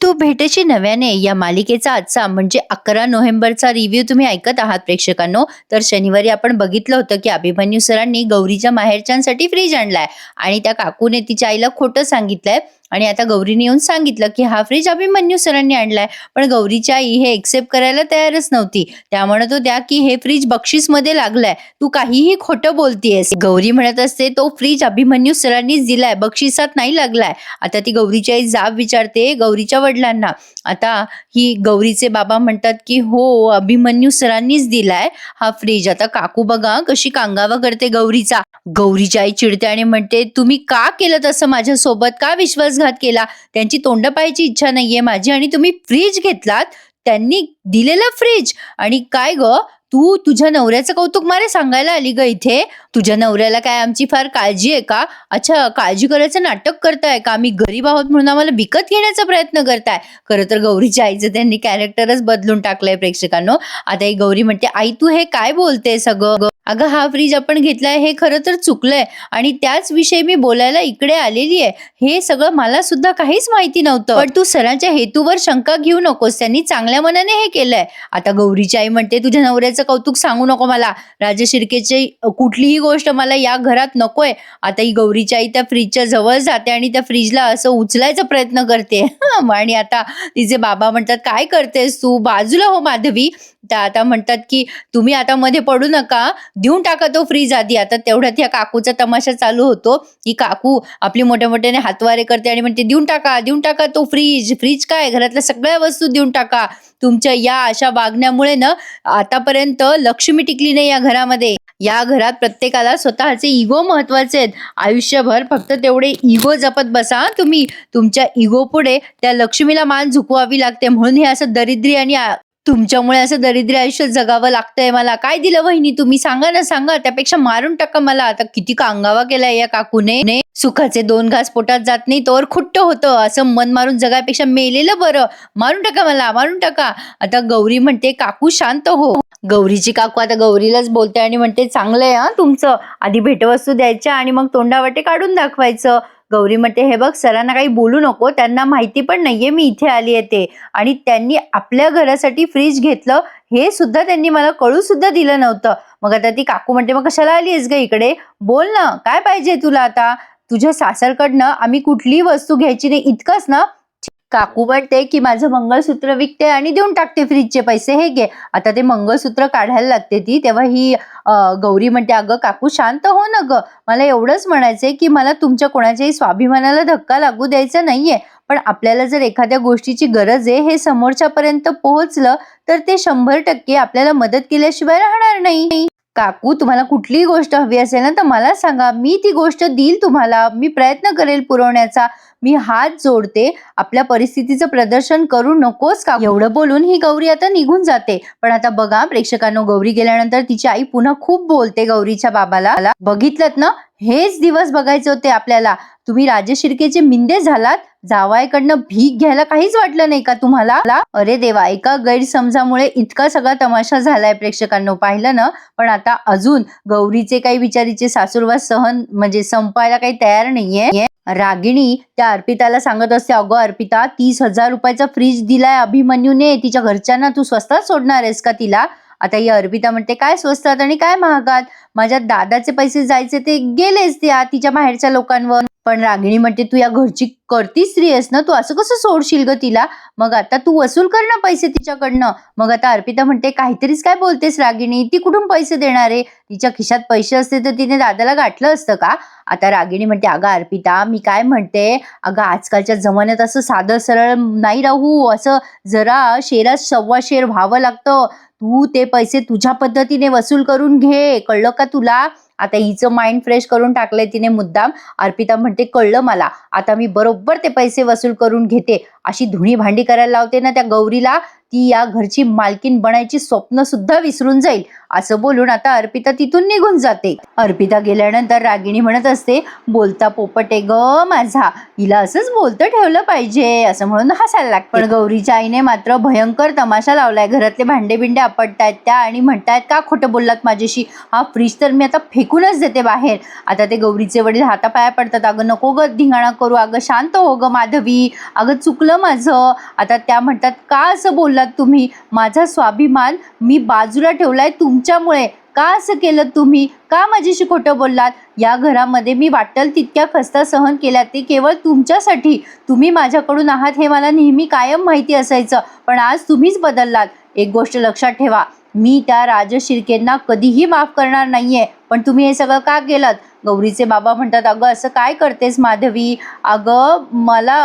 तू भेटेशी नव्याने या मालिकेचा आजचा म्हणजे 11 नोव्हेंबरचा रिव्ह्यू तुम्ही ऐकत आहात प्रेक्षकांनो. तर शनिवारी आपण बघितलं होतं की अभिमन्यू सरांनी गौरीच्या माहेरच्यांसाठी फ्रीज आणलाय आणि त्या काकूने तिच्या आईला खोटं सांगितलंय आणि आता गौरीने येऊन सांगितलं की हा फ्रीज अभिमन्यू सरांनी आणलाय. पण गौरीची आई हे एक्सेप्ट करायला तयारच नव्हती. त्या म्हणत होत्या की हे फ्रीज बक्षीस मध्ये लागलाय, तू काहीही खोटं बोलतीयस. गौरी म्हणत असते तो फ्रीज अभिमन्यू सरांनीच दिलाय, बक्षिसात नाही लागलाय. आता ती गौरीची आई जाब विचारते गौरीच्या वडिलांना. आता ही गौरीचे बाबा म्हणतात की हो, अभिमन्यू सरांनीच दिलाय हा फ्रीज. आता काकू बघा कशी कांगावा करते गौरीचा. गौरीची आई चिडते आणि म्हणते तुम्ही का केलं तसं माझ्यासोबत, का विश्वासघात केला? त्यांची तोंड पाहायची इच्छा नाहीये माझी आणि तुम्ही फ्रीज घेतलात, त्यांनी दिलेला फ्रीज. आणि काय ग, तू तुझ्या नवऱ्याचं कौतुक मारे सांगायला आली ग इथे? तुझ्या नवऱ्याला काय आमची फार काळजी आहे का? अच्छा, काळजी करायचं नाटक करताय का? आम्ही गरीब आहोत म्हणून आम्हाला विकत घेण्याचा प्रयत्न करताय. खरं तर गौरीच्या आईचं त्यांनी कॅरेक्टरच बदलून टाकलंय प्रेक्षकांनो. आता ही गौरी म्हणते आई तू हे काय बोलते सगळं? अगं हा फ्रीज आपण घेतलाय हे खरं तर चुकलंय आणि त्याच विषयी मी बोलायला इकडे आलेली आहे. हे सगळं मला सुद्धा काहीच माहिती नव्हतं. पण तू सरांच्या हेतूवर शंका घेऊ नकोस, त्यांनी चांगल्या मनाने हे केलंय. आता गौरीची आई म्हणते तुझ्या नवऱ्याचं कौतुक सांगू नको मला, राजा शिर्केची कुठलीही गोष्ट मला या घरात नकोय. आता ही गौरीची आई त्या फ्रीजच्या जवळ जाते आणि त्या फ्रीजला असं उचलायचा प्रयत्न करते. आणि आता तिचे बाबा म्हणतात काय करतेस तू, बाजूला हो माधवी. त्या आता म्हणतात की तुम्ही आता मध्ये पडू नका, देऊन टाका तो फ्रीज आधी. आता तेवढ्यात या काकूचा तमाशा चालू होतो. ही काकू आपली मोठ्या मोठ्याने हातवारे करते आणि म्हणते देऊन टाका तो फ्रीज. फ्रीज काय, घरातल्या सगळ्या वस्तू देऊन टाका. तुमच्या या अशा वागण्यामुळे ना आतापर्यंत लक्ष्मी टिकली नाही या घरामध्ये. या घरात प्रत्येकाला स्वतःचे इगो महत्वाचे आहेत. आयुष्यभर फक्त तेवढे इगो जपत बसा तुम्ही. तुमच्या इगो पुढे त्या लक्ष्मीला मान झुकवावी लागते. म्हणून हे असं दरिद्री आणि तुमच्यामुळे असं दरिद्री आयुष्य जगावं लागतंय मला. काय दिलं वहिनी तुम्ही, सांगा ना सांगा, त्यापेक्षा मारून टाका मला. आता किती कांगावा केलाय या काकूने. सुखाचे 2 घास पोटात जात नाही तोवर खुट्ट होतं, असं मन मारून जगापेक्षा मेलेलं बरं. मारून टाका मला, मारून टाका. आता गौरी म्हणते काकू शांत हो. गौरीची काकू आता गौरीलाच बोलते आणि म्हणते चांगलंय हा तुमचं, आधी भेटवस्तू द्यायच्या आणि मग तोंडावाटे काढून दाखवायचं. गौरी म्हणते हे बघ सरांना काही बोलू नको, त्यांना माहिती पण नाहीये मी इथे आली आहे ते. आणि त्यांनी आपल्या घरासाठी फ्रीज घेतलं हे सुद्धा त्यांनी मला कळू सुद्धा दिलं नव्हतं. मग आता ती काकू म्हणते मग कशाला आलीस ग इकडे, बोल ना काय पाहिजे तुला आता? तुझ्या सासरकडनं आम्ही कुठलीही वस्तू घ्यायची नाही इतकंच ना? काकू म्हणते की माझं मंगळसूत्र विकते आणि देऊन टाकते फ्रीजचे पैसे, हे घे. आता ते मंगळसूत्र काढायला लागते ती, तेव्हा ही गौरी म्हणते अगं काकू शांत हो ना ग, मला एवढंच म्हणायचंय की मला तुमच्या कोणाच्याही स्वाभिमानाला धक्का लागू द्यायचा नाहीये. पण आपल्याला जर एखाद्या गोष्टीची गरज आहे हे समोरच्यापर्यंत पोहोचलं तर ते 100% आपल्याला मदत केल्याशिवाय राहणार नाही. काकू तुम्हाला कुठलीही गोष्ट हवी असेल ना तर मला सांगा, मी ती गोष्ट देईल तुम्हाला, मी प्रयत्न करेल पुरवण्याचा. मी हात जोडते, आपल्या परिस्थितीचं प्रदर्शन करू नकोस का? एवढं बोलून ही गौरी आता निघून जाते. पण आता बघा प्रेक्षकांनो, गौरी गेल्यानंतर तिची आई पुन्हा खूप बोलते गौरीच्या बाबाला. बघितलं ना, हेच दिवस बघायचे होते आपल्याला. तुम्ही राजे शिर्केचे मिंदे झालात, जावायकडनं भीक घ्यायला काहीच वाटलं नाही का तुम्हाला? अरे देवा, एका गैरसमजामुळे इतका सगळा तमाशा झालाय प्रेक्षकांनो, पाहिलं ना? पण आता अजून गौरीचे काही विचारीचे सासूरवास सहन म्हणजे संपायला काही तयार नाहीये. रागिणी त्या अर्पिताला सांगत असते अगं अर्पिता, 30,000 रुपयाचा फ्रीज दिलाय अभिमन्यूने तिच्या घरच्यांना, तू स्वस्तात सोडणार आहेस का तिला? आता ही अर्पिता म्हणते काय स्वस्तात आणि काय महागात, माझ्या दादाचे पैसे जायचे ते गेलेच त्या तिच्या बाहेरच्या लोकांवर. पण रागिणी म्हणते तू या घरची करती स्त्री आहेस ना, तू असं कसं सोडशील ग तिला? मग आता तू वसूल कर ना पैसे तिच्याकडनं. मग आता अर्पिता म्हणते काहीतरीच काय बोलतेस रागिणी, ती कुठून पैसे देणार आहे? तिच्या खिशात पैसे असते तर तिने दादाला गाठलं असतं का? आता रागिणी म्हणते अगं अर्पिता, मी काय म्हणते, अगं आजकालच्या जमान्यात असं साधं सरळ नाही राहू, असं जरा शेरात सव्वा शेर व्हावं लागतं. तू ते पैसे तुझ्या पद्धतीने वसूल करून घे, कळलं का तुला? आता हिचं माइंड फ्रेश करून टाकलंय तिने मुद्दाम. अर्पिता म्हणते कळलं मला, आता मी बरोबर ते पैसे वसूल करून घेते. अशी धुणी भांडी करायला लावते ना त्या गौरीला, ती या घरची मालकीन बनायची स्वप्न सुद्धा विसरून जाईल. असं बोलून आता अर्पिता तिथून निघून जाते. अर्पिता गेल्यानंतर रागिणी म्हणत असते बोलता पोपट आहे ग माझा, हिला असंच बोलतं ठेवलं पाहिजे, असं म्हणून हसायला लागते. पण गौरीच्या आईने मात्र भयंकर तमाशा लावलाय. घरातले भांडे बिंडे आपटतायत त्या आणि म्हणतायत का खोटं बोललात माझ्याशी, हा फ्रीज तर मी आता फेकूनच देते बाहेर. आता ते गौरीचे वडील हातापाया पडतात, अगं नको ग धिंगाणा करू, अगं शांत हो ग माधवी, अगं चुकलं चुकलं माझं. आता त्या म्हणतात, का असं बोललात तुम्ही? माझा स्वाभिमान मी बाजूला ठेवलाय तुमच्यामुळे. का असं केलं तुम्ही? का माझ्याशी खोटं बोललात? या घरामध्ये मी वाटेल तितक्या खस्ता सहन केल्या, ते केवळ तुमच्यासाठी. तुम्ही माझ्याकडून आहात हे मला नेहमी कायम माहिती असायचं, पण आज तुम्हीच बदललात. एक गोष्ट लक्षात ठेवा, मी त्या राजशिर्केंना कधीही माफ करणार नाहीये. पण तुम्ही हे सगळं का केलं? गौरीचे बाबा म्हणतात, अगं असं काय करतेस माधवी? अगं मला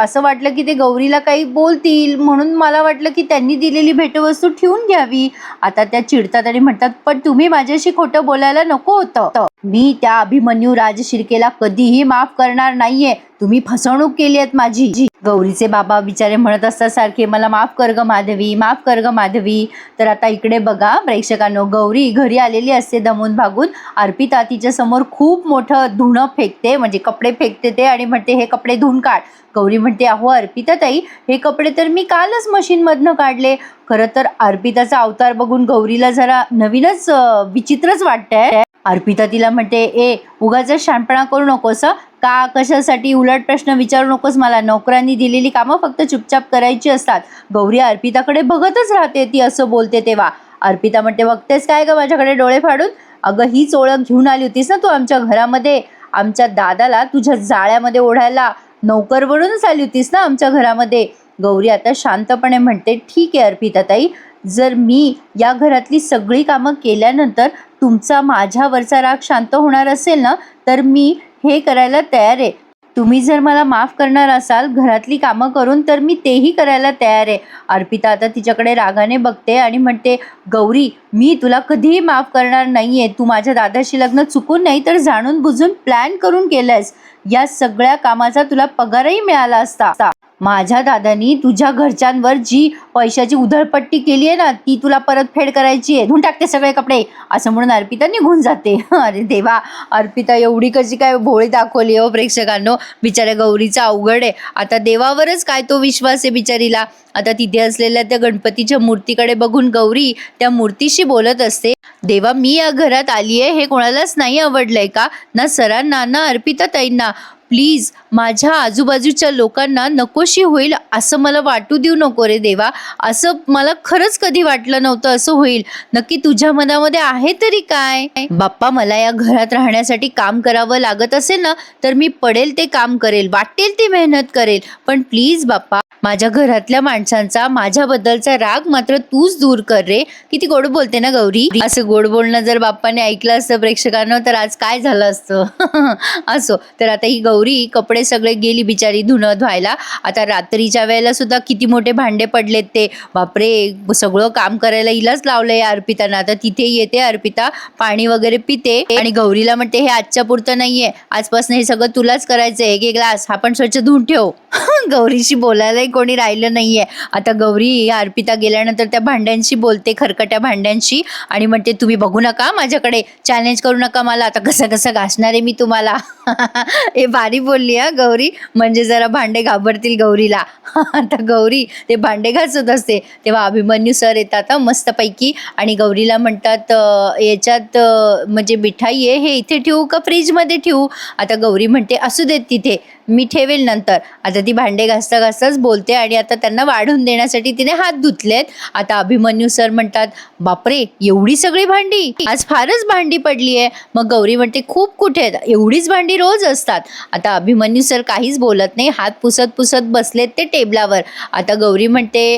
असं वाटलं की ते गौरीला काही बोलतील, म्हणून मला वाटलं की त्यांनी दिलेली भेटवस्तू ठेवून घ्यावी. आता त्या चिडतात आणि म्हणतात, पण तुम्ही माझ्याशी खोटं बोलायला नको होतं. मी त्या अभिमन्यू राजशिर्केला कधीही माफ करणार नाहीये. तुम्ही फसवणूक केली आहेत माझी. गौरीचे बाबा बिचारे म्हणत असतात सारखे, मला माफ कर ग माधवी, माफ कर ग माधवी. तर आता इकडे बघा प्रेक्षकांनो, गौरी घरी आलेली असते दमून भागून. अर्पिता तिच्या समोर खूप मोठं धुणं फेकते, म्हणजे कपडे फेकते ते, आणि म्हणते हे कपडे धुवून काढ. गौरी म्हणते, अहो अर्पिता ताई, हे कपडे तर मी कालच मशीनमधनं काढले. खरं तर अर्पिताचा अवतार बघून गौरीला जरा नवीनच विचित्रच वाटतंय. अर्पिता तिला म्हणते, ए उगाच शहाणपणा करू नकोस, का कशासाठी उलट प्रश्न विचारू नकोस मला. नोकरांनी दिलेली कामं फक्त चुपचाप करायची असतात. गौरी अर्पिताकडे बघतच राहते ती असं बोलते तेव्हा. अर्पिता म्हणते, बघतेस काय ग माझ्याकडे डोळे फाडून? अगं हीच ओळख घेऊन आली होतीस ना तू आमच्या घरामध्ये. आमच्या दादाला तुझ्या जाळ्यामध्ये ओढायला नोकर बनूनच आली होतीस ना आमच्या घरामध्ये. गौरी आता शांतपणे म्हणते, ठीक आहे अर्पिता ताई, जर मी या घरातली सगळी कामं केल्यानंतर तुमचा माझ्यावरचा राग शांत होणार असेल ना, तर मी हे करायला तयार आहे. तुम्ही जर मला माफ करणार असाल घरातली कामं करून, तर मी तेही करायला तयार आहे. अर्पिता आता तिच्याकडे रागाने बघते आणि म्हणते, गौरी मी तुला कधीही माफ करणार नाहीये. तू माझ्या दादाशी लग्न चुकून नाही तर जाणून बुजून प्लॅन करून केलंयस. या सगळ्या कामाचा तुला पगारही मिळाला असता. माझ्या दादानी तुझ्या घरच्यांवर जी पैशाची उधळपट्टी केली आहे ना, ती तुला परतफेड करायची आहे. धुवून टाकते सगळे कपडे, असं म्हणून अर्पिता निघून जाते. अरे देवा, अर्पिता एवढी कशी काय भोळी दाखवली हो प्रेक्षकांनो. बिचाऱ्या गौरीचा अवघड आहे. आता देवावरच काय तो विश्वास आहे बिचारीला. आता तिथे असलेल्या त्या गणपतीच्या मूर्तीकडे बघून गौरी त्या मूर्तीशी बोलत असते, देवा मी या घरात आली आहे हे कोणालाच नाही आवडलंय का? ना सरांना ना अर्पिता ताईंना. प्लीज माझ्या आजूबाजूच्या लोकांना नकोशी होईल असं मला वाटू देऊ नको रे देवा. असं मला खरंच कधी वाटलं नव्हतं असं होईल. नक्की तुझ्या मनामध्ये आहे तरी काय? बाप्पा मला या घरात राहण्यासाठी काम करावं लागत असेल ना, तर मी पडेल ते काम करेल, वाटेल ती मेहनत करेल. पण प्लीज बाप्पा माझ्या घरातल्या माणसांचा माझ्याबद्दलचा राग मात्र तूच दूर कर रे. किती गोड बोलते ना गौरी. असं गोड बोलणं जर बाप्पाने ऐकलं असतं प्रेक्षकांना, तर आज काय झालं असतं. असो, तर आता ही गौरी कपडे सगळे गेली बिचारी धुणं धुवायला. आता रात्रीच्या वेळेला सुद्धा किती मोठे भांडे पडलेत ते. बापरे, सगळं काम करायला हिलाच लावलंय अर्पिताना. आता तिथे येते अर्पिता, पाणी वगैरे पिते आणि गौरीला म्हणते, हे आजच्या पुरतं नाहीये, आजपासून हे सगळं तुलाच करायचंय. एक एक ग्लास हा पण स्वच्छ धुवून ठेव. गौरीशी बोलायलाही कोणी राहिलं नाहीये. आता गौरी अर्पिता गेल्यानंतर त्या भांड्यांशी बोलते, खरकट्या भांड्यांशी, आणि म्हणते, तुम्ही बघू नका माझ्याकडे, चॅलेंज करू नका मला, आता कसं कसं घासणार आहे मी तुम्हाला. हे भारी बोलली हा गौरी, म्हणजे जरा भांडे घाबरतील गौरीला. आता गौरी ते भांडे घासत असते तेव्हा अभिमन्यू सर येतात मस्तपैकी, आणि गौरीला म्हणतात, याच्यात म्हणजे मिठाई आहे, हे इथे ठेवू का फ्रीजमध्ये ठेवू? आता गौरी म्हणते, असू देत तिथे, मी ठेवेल नंतर. आता ती भांडे घासता घासताच बोलते, आणि आता त्यांना वाढून देण्यासाठी तिने हात धुतलेत. आता अभिमन्यू सर म्हणतात, बापरे एवढी सगळी भांडी, आज फारच भांडी पडली आहे. मग गौरी म्हणते, खूप कुठे आहेत, एवढीच भांडी रोज असतात. आता अभिमन्यू सर काहीच बोलत नाही, हात पुसत पुसत बसलेत ते टेबलावर. आता गौरी म्हणते,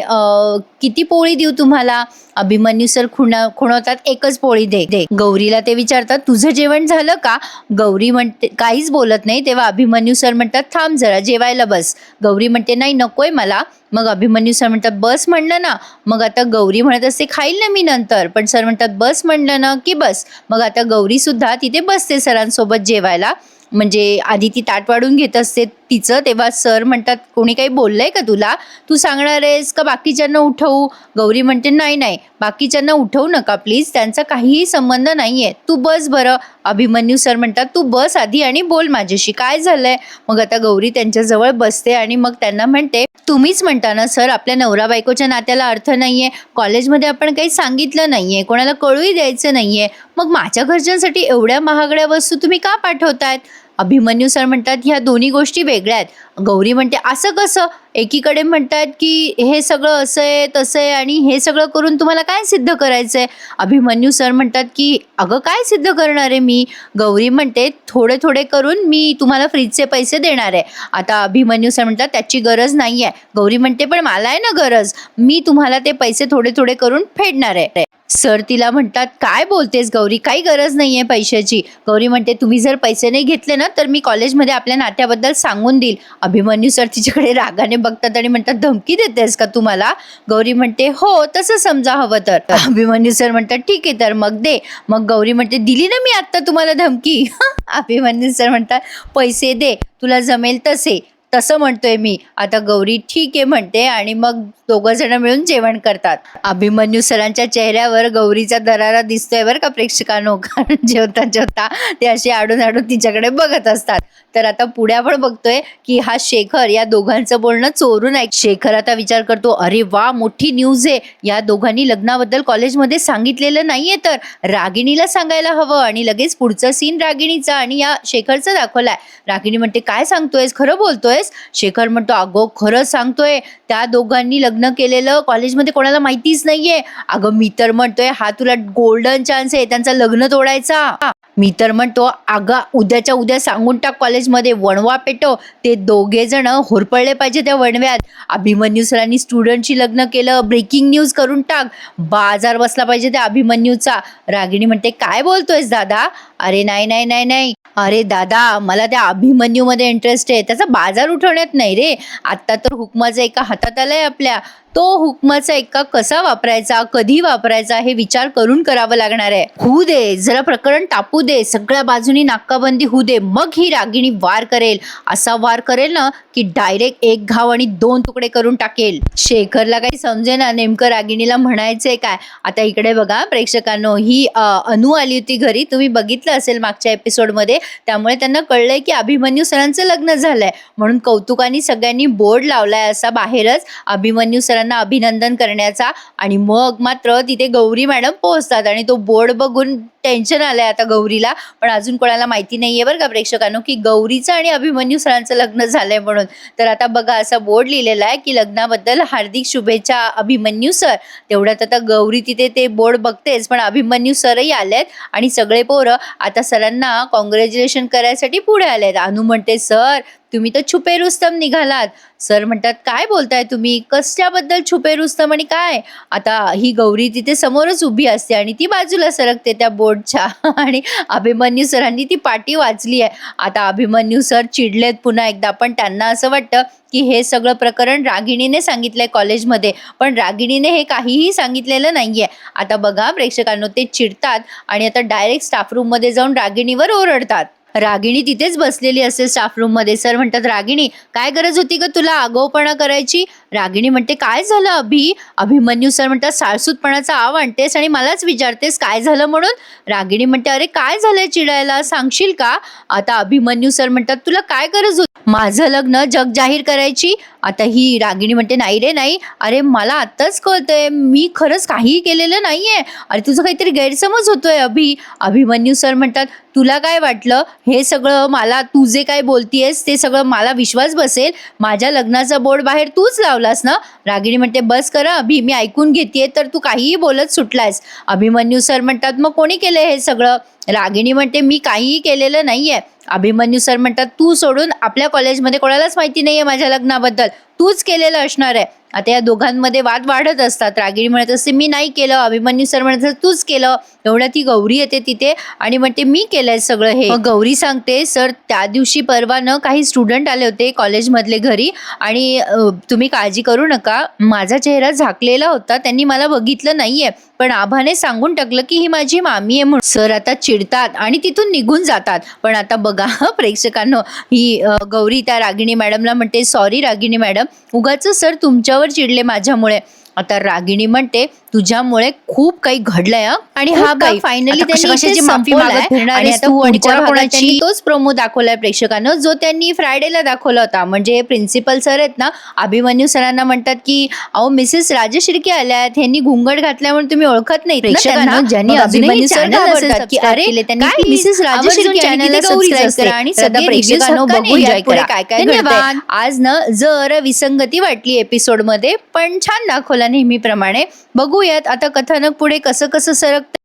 किती पोळी देऊ तुम्हाला? अभिमन्यू सर खुणवतात, एकच पोळी दे. गौरीला ते विचारतात, तुझं जेवण झालं का? गौरी म्हणते, काहीच बोलत नाही. तेव्हा अभिमन्यू सर म्हणतात, थांब जरा जेवायला बस. गौरी म्हणते, नाही नकोय मला. मग अभिमन्यू सर म्हणतात, बस म्हणलं ना. मग आता गौरी म्हणत असते, खाईल ना मी नंतर, पण सर म्हणतात, बस म्हणलं ना की बस. मग आता गौरी सुद्धा तिथे बसते सरांसोबत जेवायला. म्हणजे आधी ती ताट वाढून घेत असते तिचं. तेव्हा सर म्हणतात, कोणी काही बोललंय का तुला? तू सांगणार आहेस का बाकीच्यांना उठवू? गौरी म्हणते, नाही नाही, बाकीच्यांना उठवू नका प्लीज, त्यांचा काहीही संबंध नाहीये, तू बस बरं. अभिमन्यू सर म्हणतात, तू बस आधी आणि बोल माझ्याशी, काय झालंय? मग आता गौरी त्यांच्याजवळ बसते आणि मग त्यांना म्हणते, तुम्हीच म्हणता ना सर, आपल्या नवरा बायकोच्या नात्याला अर्थ नाहीये, कॉलेजमध्ये आपण काही सांगितलं नाहीये, कोणाला कळूही द्यायचं नाहीये, मग माझ्या घरच्यांसाठी एवढ्या महागड्या वस्तू तुम्ही का पाठवतायत? अभिमन्यू सर म्हणतात ह्या दोन्ही गोष्टी वेगळ्या आहेत. गौरी म्हणते असं कसं? एकीकडे म्हणतात की हे सगळं असं आहे तसं आहे आणि हे सगळं करून तुम्हाला काय सिद्ध करायचंय? अभिमन्यू सर म्हणतात की अगं काय सिद्ध करणार आहे मी? गौरी म्हणते थोडे थोडे करून मी तुम्हाला फ्रीजचे पैसे देणार आहे. आता अभिमन्यू सर म्हणतात त्याची गरज नाहीये. गौरी म्हणते पण मला आहे ना गरज, मी तुम्हाला ते पैसे थोडे थोडे करून फेडणार आहे. सर तिला म्हणतात काय बोलतेस गौरी, काही गरज नाहीये पैशाची. गौरी म्हणते तुम्ही जर पैसे नाही घेतले ना तर मी कॉलेजमध्ये आपल्या नात्याबद्दल सांगून देईल. अभिमन्यू सर तिच्याकडे रागाने बघतात आणि म्हणतात धमकी देतेस का तू मला? गौरी म्हणते हो तसं समजा हवं तर. अभिमन्यू सर म्हणतात ठीक आहे तर मग दे. मग गौरी म्हणते दिली ना मी आता तुम्हाला धमकी. अभिमन्यू सर म्हणतात पैसे दे तुला जमेल तसे, तसं म्हणतोय मी. आता गौरी ठीक आहे म्हणते आणि मग दोघं जण मिळून जेवण करतात. अभिमन्यू सरांच्या चेहऱ्यावर गौरीचा दरारा दिसतोय बरं का प्रेक्षकांनो, कारण जेवता जेवता ते असे आडून आडून तिच्याकडे बघत असतात. तर आता पुढे आपण बघतोय की हा शेखर या दोघांचं बोलणं चोरून ऐक. शेखर आता विचार करतो अरे वा मोठी न्यूज आहे, या दोघांनी लग्नाबद्दल कॉलेजमध्ये सांगितलेलं नाहीये तर रागिणीला सांगायला हवं. आणि लगेच पुढचा सीन रागिणीचा आणि या शेखरचा दाखवलाय. रागिणी म्हणते काय सांगतोयस, खरं बोलतोयस? शेखर म्हणतो अगो खरं सांगतोय, त्या दोघांनी लग्न केलेलं कॉलेजमध्ये कोणाला माहितीच नाहीये. अगं मी तर म्हणतोय हा तुला गोल्डन चान्स आहे त्यांचं लग्न तोडायचा. मी तर म्हणतो अगं उद्याच्या उद्या सांगून टाक कॉलेजमध्ये, वणवा पेटव, ते दोघे जण होरपळले पाहिजे त्या वणव्यात. अभिमन्यू सरांनी स्टुडंटशी लग्न केलं, ब्रेकिंग न्यूज करून टाक, बाजार बसला पाहिजे त्या अभिमन्यूचा. रागिणी म्हणते काय बोलतोयस दादा? अरे नाही नाही नाही नाही, अरे दादा मला त्या अभिमन्यूमध्ये इंटरेस्ट आहे, त्याचा बाजार उठवण्यात नाही रे. आत्ता तर हुकमाचं एका हातात आलंय आपल्या, तो हुकमाचा एका कसा वापरायचा, कधी वापरायचा हे विचार करून करावं लागणार आहे. होऊ दे जरा प्रकरण तापू दे, सगळ्या बाजूनी नाकाबंदी होऊ दे, मग ही रागिणी वार करेल. असा वार करेल ना की डायरेक्ट एक घाव आणि दोन तुकडे करून टाकेल. शेखरला काही समजेना नेमकं रागिणीला म्हणायचंय काय. आता इकडे बघा प्रेक्षकांनो, ही अनु आली होती घरी, तुम्ही बघितलं असेल मागच्या एपिसोडमध्ये. त्यामुळे त्यांना कळलंय की अभिमन्यू सरांचं लग्न झालंय, म्हणून कौतुकाने सगळ्यांनी बोर्ड लावलाय असा बाहेरच अभिमन्यू सरांना अभिनंदन करण्याचा. आणि मग मात्र तिथे गौरी मॅडम पोहोचतात आणि तो बोर्ड बघून टेन्शन आलंय आता गौरीला. पण अजून कोणाला माहिती नाहीये बरं का प्रेक्षकांनो की गौरीचं आणि अभिमन्यू सरांचं लग्न झालंय म्हणून. तर आता बघा असा बोर्ड लिहिलेला आहे की लग्नाबद्दल हार्दिक शुभेच्छा अभिमन्यू सर. तेवढ्यात आता गौरी तिथे ते बोर्ड बघतेच, पण अभिमन्यू सरही आलेत आणि सगळे पोरं आता सरांना कॉंग्रॅच्युलेशन करायसाठी पुढे आलेत. अनु म्हणते सर तुम्ही तर छुपे रुस्तम निघालात. सर म्हणतात काय बोलताय तुम्ही, कशाबद्दल छुपे रुस्तम आणि काय? आता ही गौरी तिथे समोरच उभी असते आणि ती बाजूला सरकते त्या बोर्डच्या आणि अभिमन्यू सरांनी ती पाटी वाचली आहे. आता अभिमन्यू सर चिडलेत पुन्हा एकदा, पण त्यांना असं वाटतं की हे सगळं प्रकरण रागिणीने सांगितलंय कॉलेजमध्ये, पण रागिणीने हे काहीही सांगितलेलं नाहीये. आता बघा प्रेक्षकांनो, ते चिडतात आणि आता डायरेक्ट स्टाफ रूम मध्ये जाऊन रागिणीवर ओरडतात. रागिणी तिथेच बसलेली असते स्टाफ रूम मध्ये. सर म्हणतात रागिणी काय गरज होती ग तुला आगाऊपणा करायची? रागिणी म्हणते काय झालं अभि? अभिमन्यू सर म्हणतात साळसूतपणाचा आव आणतेस आणि मलाच विचारतेस काय झालं म्हणून? रागिणी म्हणते अरे काय झालंय चिडायला, सांगशील का? आता अभिमन्यू सर म्हणतात तुला काय गरज होती माझं लग्न जग जाहीर करायची? आता ही रागिणी म्हणते नाही रे नाही, अरे मला आत्ताच कळतंय मी खरंच काहीही केलेलं नाहीये, अरे तुझं काहीतरी गैरसमज होतोय अभि. अभिमन्यू सर म्हणतात तुला काय वाटलं हे सगळं मला, तू जे काय बोलतीयस ते सगळं मला विश्वास बसेल? माझ्या लग्नाचा बोर्ड बाहेर तूच लावलास ना? रागिणी म्हणते बस करा अभि, मी ऐकून घेतेय तर तू काहीही बोलत सुटलायस. अभिमन्यू सर म्हणतात मग कोणी केलंय हे सगळं? रागिणी म्हणते मी काहीही केलेलं नाहीये. अभिमन्यू सर म्हणतात तू सोडून आपल्या कॉलेजमध्ये कोणालाच माहिती नाहीये माझ्या लग्नाबद्दल, तूच केलेलं असणार आहे. आता या दोघांमध्ये वाद वाढत असतात. रागिणी म्हणत असते मी नाही केलं, अभिमन्यू सर म्हणत असते तूच केलं. एवढ्यात ती गौरी येते तिथे आणि म्हणते मी केलंय सगळं हे. गौरी सांगते सर त्या दिवशी परवानं काही स्टुडंट आले होते कॉलेजमधले घरी आणि तुम्ही काळजी करू नका, माझा चेहरा झाकलेला होता, त्यांनी मला बघितलं नाहीये, पण आभाने सांगून टाकलं की ही माझी मामी आहे म्हणून. सर आता चिडतात आणि तिथून निघून जातात. पण आता बघा प्रेक्षकांनो, ही गौरी त्या रागिणी मॅडमला म्हणते सॉरी रागिणी मॅडम, उगाच सर तुमच्यावर चिडले माझ्यामुळे. आता रागिणी म्हणते तुझ्यामुळे खूप काही घडलंय हं. आणि खूप हा भाग काही. फायनली आता त्यांनी कशाची इथेच माफी संपवलाय. मागत फिरणार आणि आहेस आता तू आणि पुढच्या कोणा भागात कोणाची? त्यांनी तोच प्रोमो दाखवलाय प्रेक्षकांना जो त्यांनी फ्रायडेला दाखवला होता. म्हणजे प्रिन्सिपल सर आहेत ना, अभिमन्यू सरांना म्हणतात की अहो मिसेस राजशिर्के आल्यात, ह्यांनी घुंगड घातल्यामुळे तुम्ही ओळखत नाहीत ना त्यांना. प्रेक्षकांनो, ज्यांनी मग अजूनही अभिमन्यू सर channel नसेल घाबरतात की subscribe अरे केले, त्यांनी काय please मिसेस राजशिर्के आवर्जून चॅनलला channel सबस्क्राईब गौरीच करा असते. आणि तर आता सगळे रिव्ह्यूज प्रेक्षकांनो, हक्काने बघूयात एन्जॉय पुढे करा. काय काय घडतंय. धन्यवाद. आज न जर विसंगती वाटली एपिसोडमध्ये पण छान दाखवला नेहमीप्रमाणे. बघूयात आता कथानक पुढे कसं कसं सरकतंय.